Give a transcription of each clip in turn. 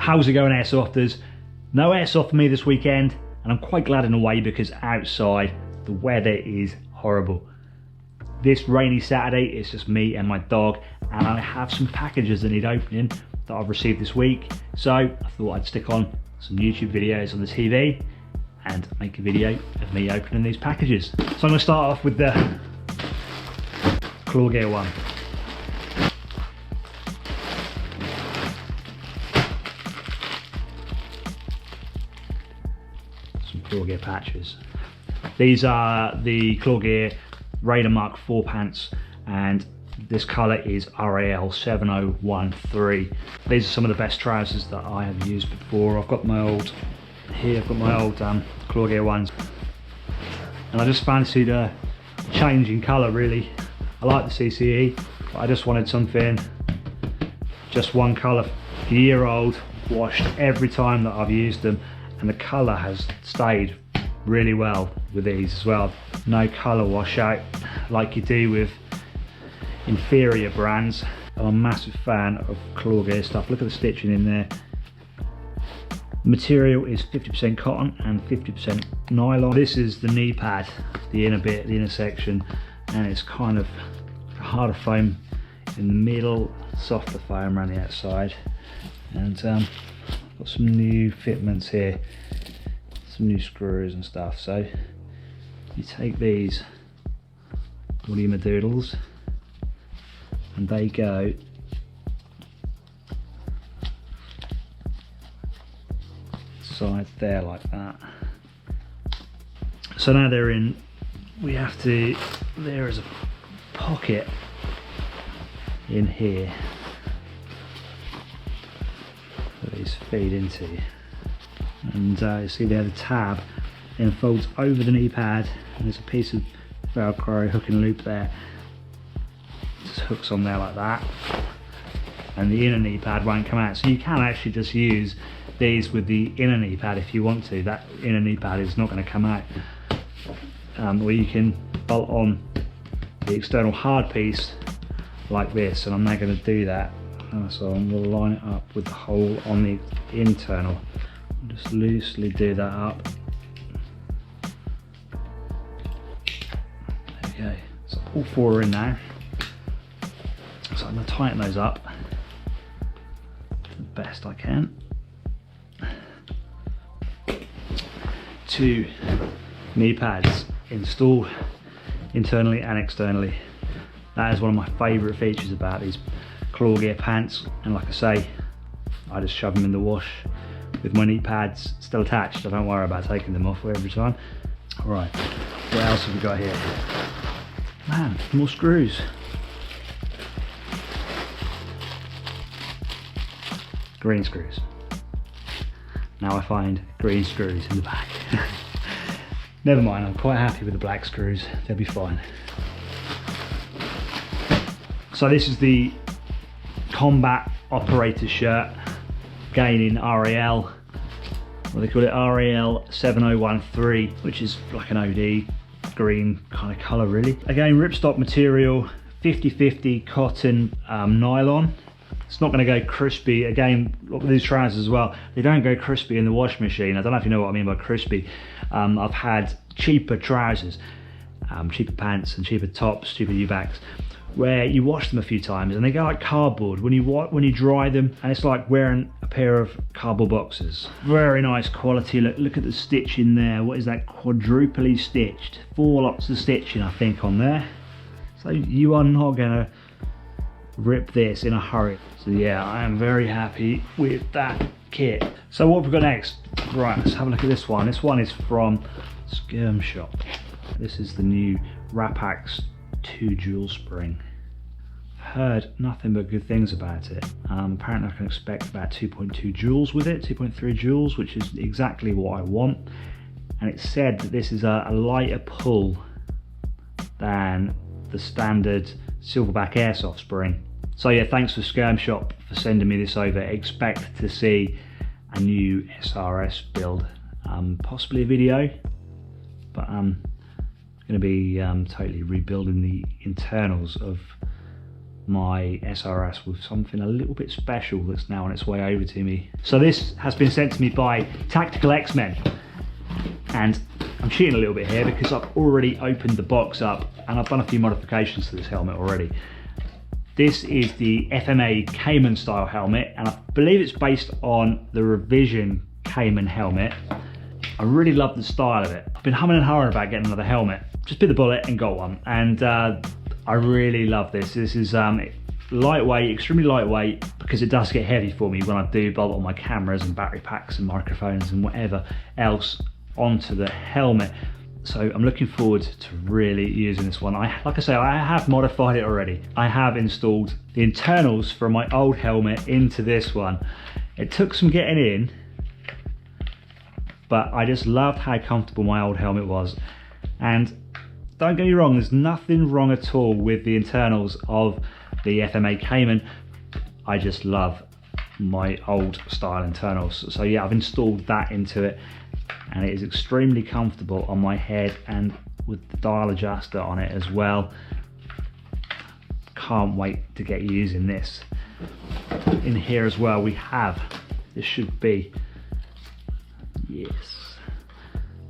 How's it going, airsofters? No airsoft for me this weekend, and I'm quite glad in a way because outside the weather is horrible. This rainy Saturday it's just me and my dog, and I have some packages that need opening that I've received this week, so I thought I'd stick on some YouTube videos on the TV and make a video of me opening these packages. So I'm going to start off with the Clawgear one. Some Clawgear patches. These are the Clawgear Raider Mark IV pants, and this colour is RAL 7013. These are some of the best trousers that I have used before. I've got my old Clawgear ones, and I just fancied a change in colour really. I like the CCE, but I just wanted something, just one colour. A year old, washed every time that I've used them, and the colour has stayed really well with these as well. No colour washout like you do with inferior brands. I'm a massive fan of Clawgear stuff. Look at the stitching in there. The material is 50% cotton and 50% nylon. This is the knee pad, the inner bit, the inner section, and it's kind of harder foam in the middle, softer foam around the outside. And got some new fitments here, some new screws and stuff. So you take these William Doodles and they go side there like that. So now they're in, there is a pocket in here that these feed into, and you see there the tab then folds over the knee pad, and there's a piece of Velcro hook and loop there, just hooks on there like that, and the inner knee pad won't come out. So you can actually just use these with the inner knee pad if you want to. That inner knee pad is not going to come out, or you can bolt on the external hard piece like this, and I'm now going to do that. So I'm going to line it up with the hole on the internal, just loosely do that up. There we go. So all four are in now. So I'm going to tighten those up the best I can. 2 knee pads installed internally and externally. That is one of my favourite features about these Clawgear pants, and like I say, I just shove them in the wash with my knee pads still attached. I don't worry about taking them off every time. Alright, what else have we got here? Man, more screws. Green screws. Now I find green screws in the back. Never mind, I'm quite happy with the black screws, they'll be fine. So this is the combat operator shirt, again in RAL, what they call it, RAL 7013, which is like an OD green kind of colour really. Again, ripstop material, 50-50 cotton nylon. It's not going to go crispy. Again, look at these trousers as well, they don't go crispy in the wash machine. I don't know if you know what I mean by crispy. I've had cheaper trousers, cheaper pants and cheaper tops, cheaper UBACS, where you wash them a few times and they go like cardboard when you dry them, and it's like wearing a pair of cardboard boxes. Very nice quality. Look at the stitch in there. What is that? Quadruply stitched. 4 lots of stitching I think on there. So you are not gonna rip this in a hurry. So yeah, I am very happy with that kit. So what have we got next? Right, let's have a look at this one. This one is from Skirm Shop. This is the new Rapax 2 dual spring. Heard nothing but good things about it. Apparently I can expect about 2.2 joules with it, 2.3 joules, which is exactly what I want. And it's said that this is a lighter pull than the standard silverback airsoft spring. So yeah, thanks for Skirm Shop for sending me this over. Expect to see a new SRS build, possibly a video, but I'm going to be totally rebuilding the internals of my SRS with something a little bit special that's now on its way over to me. So this has been sent to me by Tactical X-Men, and I'm cheating a little bit here because I've already opened the box up and I've done a few modifications to this helmet already. This is the FMA Caiman style helmet, and I believe it's based on the revision Caiman helmet. I really love the style of it. I've been humming and hawing about getting another helmet. Just bit the bullet and got one, and I really love this. This is lightweight, extremely lightweight, because it does get heavy for me when I do bolt all my cameras and battery packs and microphones and whatever else onto the helmet. So I'm looking forward to really using this one. Like I say, I have modified it already. I have installed the internals from my old helmet into this one. It took some getting in, but I just loved how comfortable my old helmet was. And don't get me wrong, there's nothing wrong at all with the internals of the FMA Caiman. I just love my old style internals. So yeah, I've installed that into it, and it is extremely comfortable on my head and with the dial adjuster on it as well. Can't wait to get using this. In here as well we have, this should be, yes,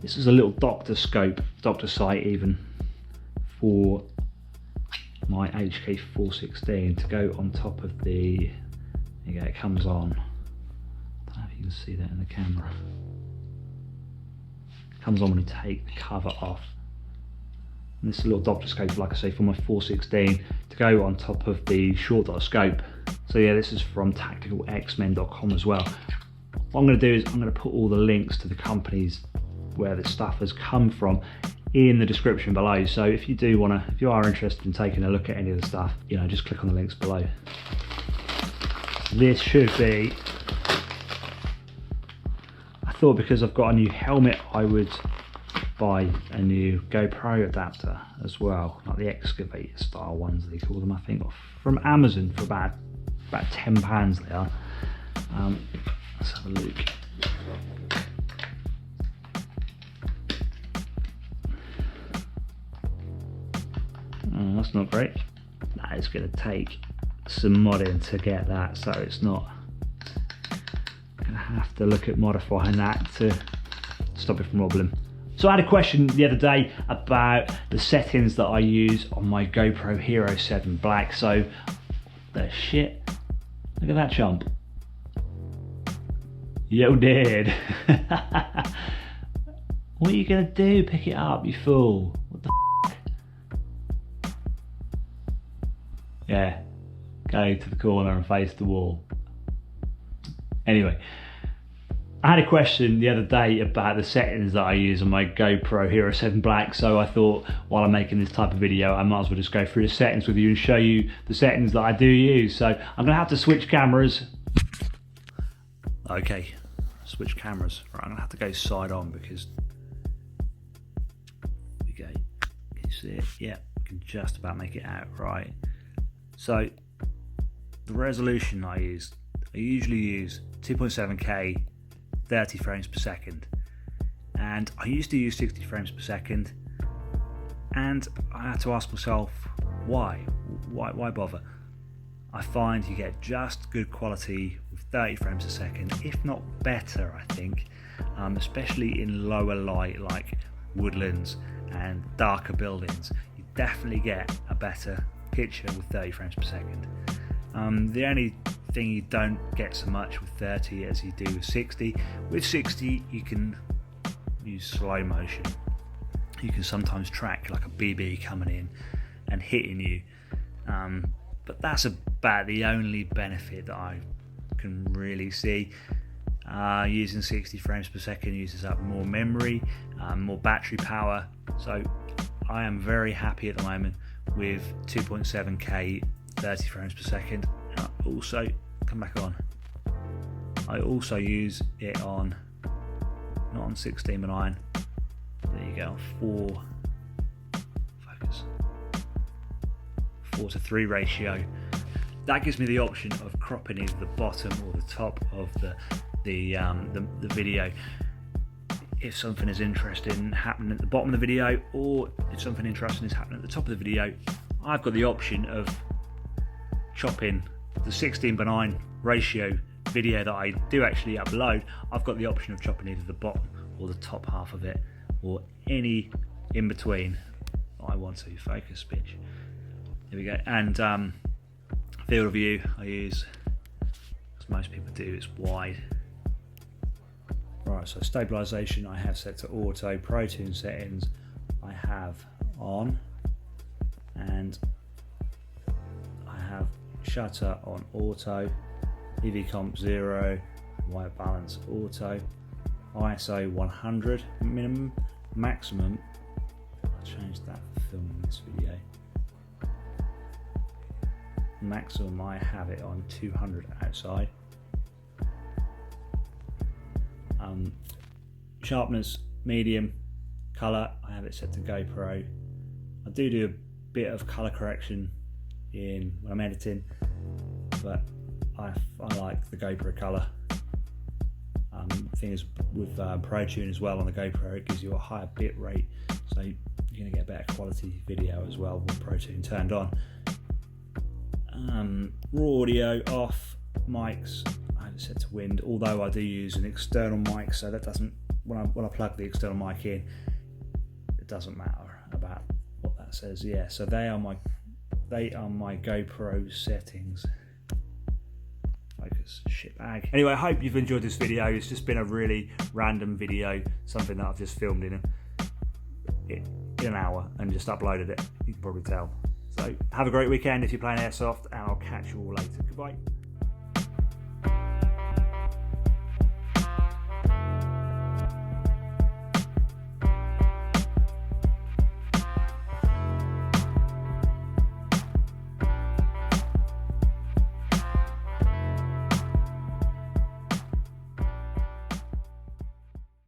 this is a little doctor scope, doctor sight even, for my HK 416 to go on top of the, there you go, it comes on. I don't know if you can see that in the camera. It comes on when you take the cover off. And this is a little doctor scope, like I say, for my 416 to go on top of the short dot scope. So yeah, this is from tacticalxmen.com as well. What I'm going to do is I'm going to put all the links to the companies where this stuff has come from in the description below. So if you do want to, if you are interested in taking a look at any of the stuff, you know, just click on the links below. This should be, I thought because I've got a new helmet I would buy a new GoPro adapter as well, like the Excavator style ones they call them, I think, from Amazon for about £10 they are. Let's have a look. Oh, that's not great. That is going to take some modding to get that, so it's not, going to have to look at modifying that to stop it from wobbling. So I had a question the other day about the settings that I use on my GoPro Hero 7 Black. So the shit, look at that chump. Yo did. What are you gonna do? Pick it up, you fool. What the f? Yeah, go to the corner and face the wall. Anyway, I had a question the other day about the settings that I use on my GoPro Hero 7 Black, so I thought while I'm making this type of video I might as well just go through the settings with you and show you the settings that I do use. So I'm gonna have to switch cameras. Okay, switch cameras. Right, I'm gonna have to go side on because, here we go, can you see it? Yeah, I can just about make it out, right. So the resolution I usually use 2.7K 30 frames per second, and I used to use 60 frames per second, and I had to ask myself why bother. I find you get just good quality with 30 frames a second, if not better, I think, especially in lower light like woodlands and darker buildings. You definitely get a better picture with 30 frames per second. The only thing you don't get so much with 30 as you do with 60. With 60 you can use slow motion. You can sometimes track like a BB coming in and hitting you, but that's about the only benefit that I can really see. Using 60 frames per second uses up more memory, more battery power, so I am very happy at the moment with 2.7K 30 frames per second. Also, come back on, I also use it on, not on 16 but 9, there you go, 4:3 ratio. That gives me the option of cropping either the bottom or the top of the video if something is interesting happening at the bottom of the video, or if something interesting is happening at the top of the video. I've got the option of chopping the 16:9 ratio video that I do actually upload, I've got the option of chopping either the bottom or the top half of it, or any in between I want to. Focus pitch. Here we go. And field of view I use, as most people do, it's wide. Right, so stabilisation I have set to auto, Pro Tune settings I have on, and I have shutter on auto, EV comp 0, white balance auto, ISO 100 minimum, maximum, I'll change that for filming this video. Maximum I have it on 200 outside. Sharpness medium, colour I have it set to GoPro. I do a bit of colour correction when I'm editing, but I like the GoPro colour. Thing is with Pro Tune as well on the GoPro, it gives you a higher bit rate, so you're going to get better quality video as well with Pro Tune turned on. Raw audio off, mics I have it set to wind, although I do use an external mic, so that doesn't, when I plug the external mic in, it doesn't matter about what that says. Yeah, so they are my GoPro settings. Focus, shit bag. Anyway, I hope you've enjoyed this video. It's just been a really random video, something that I've just filmed in an hour and just uploaded it. You can probably tell. So have a great weekend if you're playing Airsoft, and I'll catch you all later. Goodbye.